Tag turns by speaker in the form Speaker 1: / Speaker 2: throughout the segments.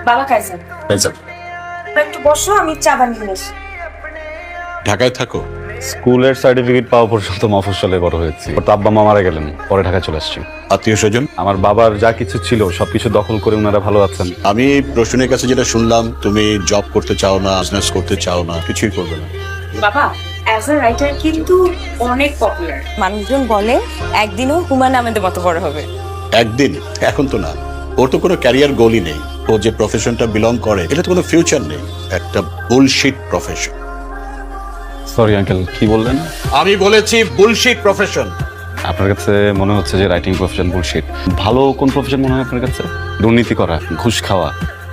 Speaker 1: বাবা Kaiser
Speaker 2: Kaiser
Speaker 1: একটু বসো, আমি চা বানিয়ে নিয়ে আসি।
Speaker 2: ঢাকায় থাকো?
Speaker 3: স্কুলের সার্টিফিকেট পাওয়া পর্যন্ত মফস্বলে বড় হয়েছি। তো আব্বা মা মারা গেলেন, পরে ঢাকা চলে আসছি।
Speaker 2: আত্মীয় স্বজন?
Speaker 3: আমার বাবার যা কিছু ছিল সবকিছু দখল করে ওনারা ভালো আছেন।
Speaker 2: আমি রোশনের কাছে যেটা শুনলাম, তুমি জব করতে চাও না, বিজনেস করতে চাও না, কিছুই করবে না।
Speaker 1: বাবা অ্যাজ আ রাইটার কিন্তু অনেক পপুলার, মানুষজন বলে একদিনও হুমায়ুন আহমেদের মতো বড় হবে।
Speaker 2: একদিন? এখন তো না। ওর তো কোনো ক্যারিয়ার গোলই নেই। ও যে প্রফেশনটা বিলং করে এটা তো কোনো ফিউচার নেই, একটা বুলশিট প্রফেশন।
Speaker 3: সরি আঙ্কেল, কি বললেন?
Speaker 2: আমি বলেছি বুলশিট প্রফেশন।
Speaker 3: আপনার কাছে মনে হচ্ছে যে রাইটিং প্রফেশন বুলশিট। ভালো কোন প্রফেশন মনে হয় আপনার কাছে? দুর্নীতি করা, ঘুষ খাওয়া।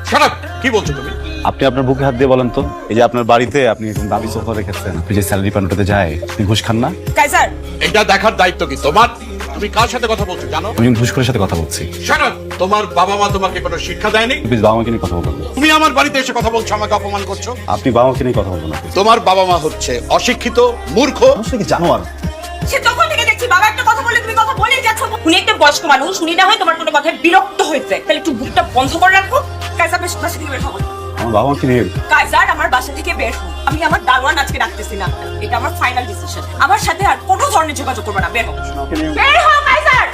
Speaker 2: Shut up! কি বলছো তুমি?
Speaker 3: আপনি আপনার বুকে হাত দিয়ে বলেন তো, এই যে আপনার বাড়িতে আপনি এরকম দাবি সোফা রেখেছেন, আপনি যে স্যালারি পান ওটাতে যায়, আপনি ঘুষ খান না?
Speaker 1: কাইজার
Speaker 2: এটা দেখার দায়িত্ব কি তোমার? তুমি কার সাথে কথা বলছো জানো?
Speaker 3: আমি ঘুষখোরের সাথে কথা বলছি।
Speaker 2: Shut up! তোমার বাবা মা তোমাকে কোনো শিক্ষা দেয়নি?
Speaker 3: প্লিজ বাবা মাকে নিয়ে কথা বলবেন না।
Speaker 2: তুমি আমার বাড়িতে এসে কথা বলছো, আমাকে অপমান করছো।
Speaker 3: আপনি বাবা মাকে নিয়ে কথা বলবেন না।
Speaker 2: তোমার বাবা মা হচ্ছে অশিক্ষিত, মূর্খ।
Speaker 3: অবশ্যই কি জানোয়ার।
Speaker 1: সে তখন থেকে দেখছি বাবা একটা কথা বলে তুমি কথা বলেই যাচ্ছ। উনি একটা বয়স্ক মানুষ, উনি না হয় তোমার কোনো কথায় বিরক্ত হয়েছে, তাহলে একটু বুকটা বন্ধ করে রাখো। কাইজার বেশ বাসা থেকে বের হবো।
Speaker 3: আমার বাবা মাকে নিয়ে
Speaker 1: কাইজার আমার বাসা থেকে বের হো। আমি আমার দারোয়ান আজকে রাখতেছি না, এটা আমার ফাইনাল ডিসিশন। আমার সাথে আর কোনো ধরনের যোগাযোগ করবে না, বের হো। বের হো কাইজার।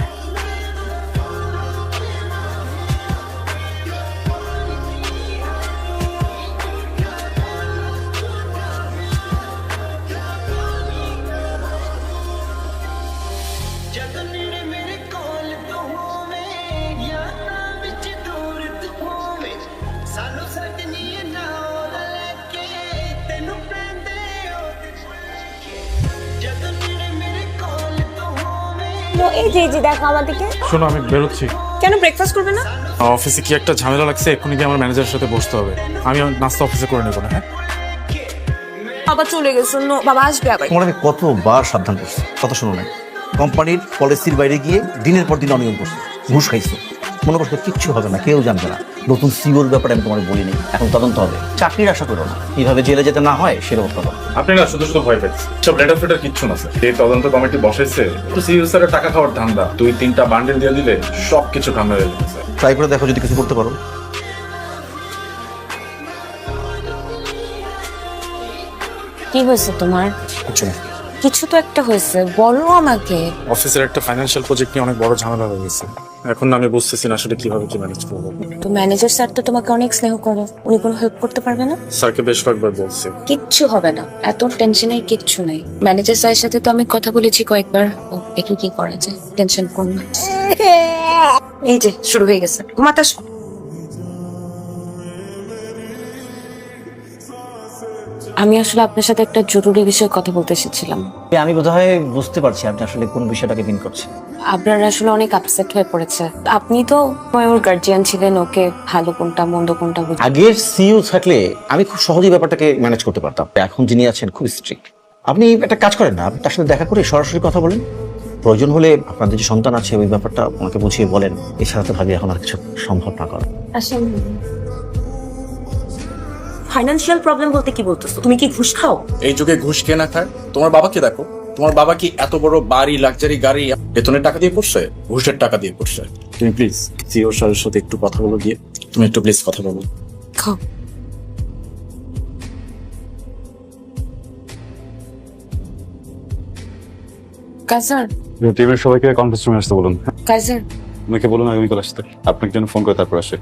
Speaker 4: এই যে দেখো আমাদেরকে।
Speaker 5: শোনো, আমি বেরোচ্ছি।
Speaker 1: কেন ব্রেকফাস্ট করবে না?
Speaker 5: অফিসে কি একটা ঝামেলা লাগছে, এক্ষুনি গিয়ে আমার ম্যানেজারের সাথে বসতে হবে। আমি নাস্তা অফিসে করে নেবো না। হ্যাঁ,
Speaker 1: বাবা চলে গেছে, বাবা আসবে আবার।
Speaker 6: তোমাকে কতবার সাবধান করছি, কথা শোনো না। কোম্পানির পলিসির বাইরে গিয়ে দিনের পর দিন অনিয়ম করছো, ঘুষ খাইছো। মনে করছো কিচ্ছু হবে না, কেউ জানবে না। নতুন সিওর ব্যাপারে আমি তোমার বলিনি, এখন তদন্ত হবে। চাকরির আশা করো না, কিভাবে জেলে যেতে না হয় সেরকম তদন্ত।
Speaker 5: আপনি না শুধু শুধু ভয় পাচ্ছি। সব লেটার ফেটার কিচ্ছু না স্যার। এই তদন্ত কমিটি বসাইছে তো সিইও স্যারের টাকা খাওয়ার ধান্দা। 2-3টা বান্ডেল দিয়ে দিলে সব কিছু কাম হয়ে যাবে স্যার।
Speaker 6: ট্রাই করে দেখো যদি কিছু করতে পারো।
Speaker 4: কি হয়েছে তোমার?
Speaker 5: কিছু না।
Speaker 4: কিছু তো একটা হয়েছে, বলো আমাকে।
Speaker 5: অফিসের একটা ফাইন্যান্সিয়াল প্রজেক্ট নিয়ে অনেক বড় ঝামেলা হয়ে গেছে। এখন না আমি বুঝতেছি না আসলে কিভাবে কি ম্যানেজ করবো।
Speaker 4: তো ম্যানেজার স্যার তো তোমাকে অনেক স্নেহ করে, উনি কোনো হেল্প করতে পারবে না?
Speaker 5: স্যারকে বেশ কয়েকবার বলছি।
Speaker 4: কিচ্ছু হবে না, এত টেনশনের কিচ্ছু নেই। ম্যানেজার স্যারের সাথে তো আমি কথা বলেছি কয়েকবার, দেখি কি করা যায়। টেনশন করো না। এই যে শুরু হয়ে গেছে, ঘুমাতে আসো। আমি আসলে আপনার সাথে একটা জরুরি বিষয়ে কথা বলতে এসেছিলাম।
Speaker 6: আমি বোধহয় বুঝতে পারছি আপনি আসলে কোন বিষয়টাকে মিন করছেন।
Speaker 4: আপনার আসলে অনেক আপসেট হয়ে পড়েছে। আপনি তো ওর গার্জিয়ান ছিলেন, ওকে ভালো কোনটা মন্দ কোনটা বুঝে।
Speaker 6: আগের সিইও থাকলে আমি খুব সহজেই ব্যাপারটাকে ম্যানেজ করতে পারতাম, এখন যিনি আছেন খুব স্ট্রিক্ট। আপনি একটা কাজ করেন না, আপনি তার সাথে দেখা করে সরাসরি কথা বলেন। প্রয়োজন হলে আপনাদের যে সন্তান আছে ওই ব্যাপারটা ওনাকে বুঝিয়ে বলেন। এছাড়া তো ভাবি এখন আর কিছু সম্ভব না করা।
Speaker 4: আসেন।
Speaker 1: ফাইনান্সিয়াল প্রবলেম বলতে কি বলতেছো? তুমি কি ঘুষ খাও?
Speaker 7: এই যুগে ঘুষ কে না খায়? তোমার বাবাকে দেখো, তোমার বাবা কি এত বড় বাড়ি, লাক্সারি গাড়ি বেতনের টাকা দিয়ে পড়ছে? ঘুষের টাকা দিয়ে পড়ছে। তুমি প্লিজ সিও স্যারের সাথে একটু কথা বলো গিয়ে। তুমি একটু প্লিজ কথা বলো।
Speaker 4: খাও। কাইজার,
Speaker 3: টিমের সবাইকে কনফারেন্স রুমে আসতে বলুন।
Speaker 4: কাইজার,
Speaker 3: আমাকে বলুন আগামীকাল আসতে। আপনাকে যেন ফোন করে তারপর আসে।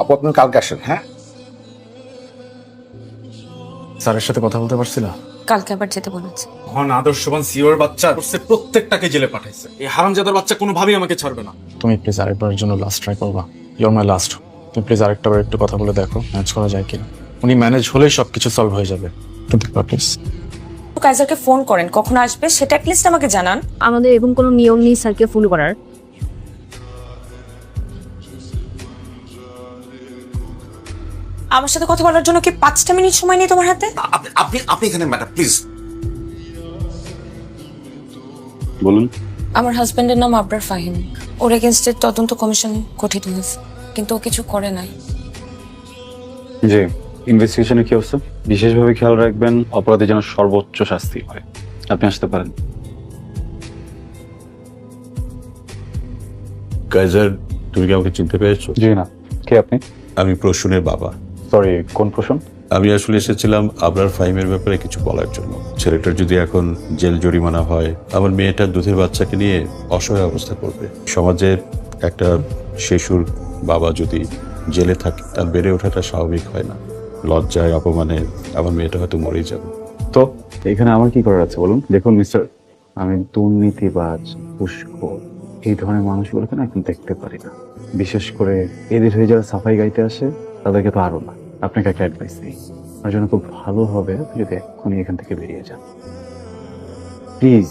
Speaker 7: আপু আপনি কালকে আসেন। হ্যাঁ,
Speaker 5: স্যারের সাথে কথা বলতে পারছি না।
Speaker 4: কালকে আবার যেতে বলেছে।
Speaker 5: মহান আদর্শবান সিওর বাচ্চা করছে, প্রত্যেকটাকে জেলে পাঠাইছে। এই হারামজাদার বাচ্চা কোনোভাবেই আমাকে ছাড়বে না। তুমি প্লিজ আরেকবারের জন্য লাস্ট ট্রাই করবা। Your my last. তুমি প্লিজ আরেকটাবার একটু কথা বলে দেখো ম্যানেজ করা যায় কিনা। উনি ম্যানেজ হলেই সবকিছু সলভ হয়ে যাবে। তুমি প্লিজ।
Speaker 1: কাইজারকে ফোন করেন, কখন আসবে সেটা অ্যাটলিস্ট আমাকে জানান।
Speaker 8: আমাদের এরকম কোনো নিয়ম নেই স্যারকে ফোন করার।
Speaker 4: আমার সাথে কথা বলার জন্য কি 5টা মিনিট সময় নেই তোমার হাতে?
Speaker 9: আপনি আপনি এখানে ম্যাডাম প্লিজ।
Speaker 3: বলুন।
Speaker 4: আমার হাজবেন্ডের নাম আবরার ফাহিম। ওর এগেনস্টে তদন্ত কমিশন গঠিত হয়েছে, কিন্তু ও কিছু করে নাই।
Speaker 3: জি, ইনভেস্টিগেশনে কি অবস্থা? বিশেষভাবে খেয়াল রাখবেন অপরাধী যেন সর্বোচ্চ শাস্তি হয়। আপনি আসতে পারেন।
Speaker 2: কাইজার, তুমি কি আমাকে চিনতে পেরেছো?
Speaker 3: জি না, কে আপনি?
Speaker 2: আমি প্রসূনের বাবা।
Speaker 3: সরি, কোন প্রশ্ন?
Speaker 2: আমি আসলে এসেছিলাম আবরার ফাহিমের ব্যাপারে কিছু বলার জন্য। ছেলেটার যদি এখন জেল জরিমানা হয়, আমার মেয়েটার দুধের বাচ্চাকে নিয়ে অসহায় অবস্থা করবে। সমাজে একটা শিশুর বাবা যদি জেলে থাকে, তার বেড়ে ওঠাটা স্বাভাবিক হয় না। লজ্জায়, অপমানে আমার মেয়েটা হয়তো মরেই যাবে।
Speaker 3: তো এখানে আমার কি করার আছে বলুন? দেখুন মিস্টার, আমি দুর্নীতিবাজ, ঘুষখোর এই ধরনের মানুষগুলোকে না এখন দেখতে পারি না। বিশেষ করে এদের হয়ে যারা সাফাই গাইতে আসে তাদেরকে তো আরো না। আপনাকে একটা অ্যাডভাইস দিই, আমার জন্য খুব ভালো হবে যদি এক্ষুনি এখান থেকে বেরিয়ে যান প্লিজ।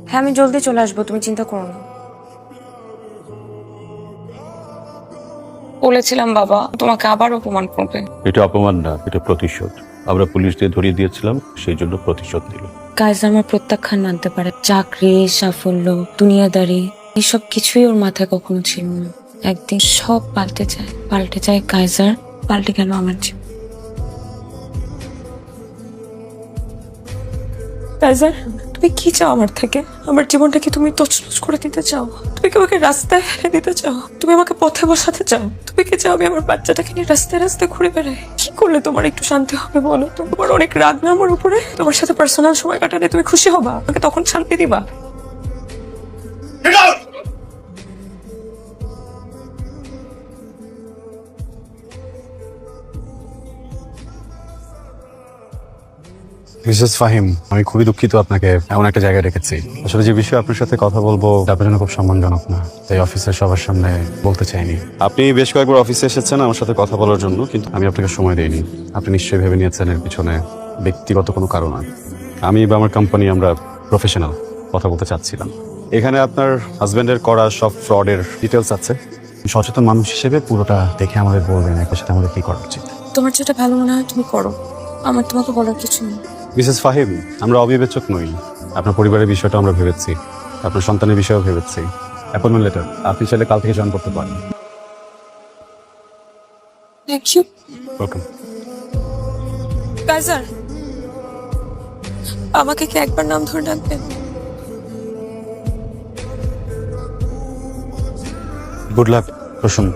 Speaker 4: হ্যাঁ, আমি জলদি চলে আসবো, তুমি চিন্তা করো না। বলেছিলাম বাবা তোমাকে আবার অপমান করবে।
Speaker 2: এটা অপমান না, এটা প্রতিশোধ। আমরা পুলিশ দিয়ে ধরিয়ে দিয়েছিলাম, সেই জন্য প্রতিশোধ নিল।
Speaker 4: কাইজার আমার প্রত্যাখ্যান মানতে পারে, চাকরি, সাফল্য, দুনিয়াদারি এসব কিছুই ওর মাথায় কখনো ছিল না। একদিন সব পাল্টে যায় কাইজার, পাল্টে গেল আমার জীবন। কাইজার, তুমি কি চাও আমার থেকে? আমার জীবনটাকে তুমি তছনছ করে দিতে চাও? তুমি কি আমাকে রাস্তায় ফেলে দিতে চাও? তুমি আমাকে পথে বসাতে চাও? তুমি কি চাও আমি আমার বাচ্চাটাকে নিয়ে রাস্তায় রাস্তায় ঘুরে বেড়াই? কি করলে তোমার একটু শান্তি হবে বলো? তোমার অনেক রাগ না আমার উপরে? তোমার সাথে পার্সোনাল সময় কাটালে তুমি খুশি হবা? আমাকে তখন শান্তি দিবা?
Speaker 3: মিসেস ফাহিম, আমি খুবই দুঃখিত আপনাকে এমন একটা জায়গায় রেখেছি। আসলে যে বিষয়ে আপনার সাথে কথা বলবো আপনার জন্য খুব সম্মানজনক না, তাই অফিসের সবার সামনে বলতে চাইনি। আপনি বেশ কয়েকবার অফিসে এসেছেন আমার সাথে কথা বলার জন্য, কিন্তু আমি আপনাকে সময় দিইনি। আপনি নিশ্চয়ই ভেবে নিয়েছেন এর পিছনে ব্যক্তিগত কোনো কারণ আছে। আমি বা আমার কোম্পানি আমরা প্রফেশনাল কথা বলতে চাচ্ছিলাম। এখানে আপনার হাজবেন্ডের করা সব ফ্রডের ডিটেলস আছে। সচেতন মানুষ হিসেবে পুরোটা দেখে আমাদের বলবেন এর সাথে আমাদের কি করা উচিত।
Speaker 4: তোমার যেটা ভালো মনে হয় তুমি করো, আমার তোমাকে বলার কিছু নেই।
Speaker 3: মিসেস ফাহিম, আমরা অবিবেচক নই। আপনার পরিবারের বিষয়টা আমরা ভেবেছি, আপনার সন্তানের বিষয়েও ভেবেছি। অ্যাপয়েন্টমেন্ট লেটার আপনি চাইলে কাল থেকে জয়েন করতে পারেন।
Speaker 4: Thank you.
Speaker 3: ওয়েলকাম।
Speaker 4: কাইজার, আমাকে কি একবার নাম ধরে ডাকবেন?
Speaker 3: গুড লাক প্রসন্ন।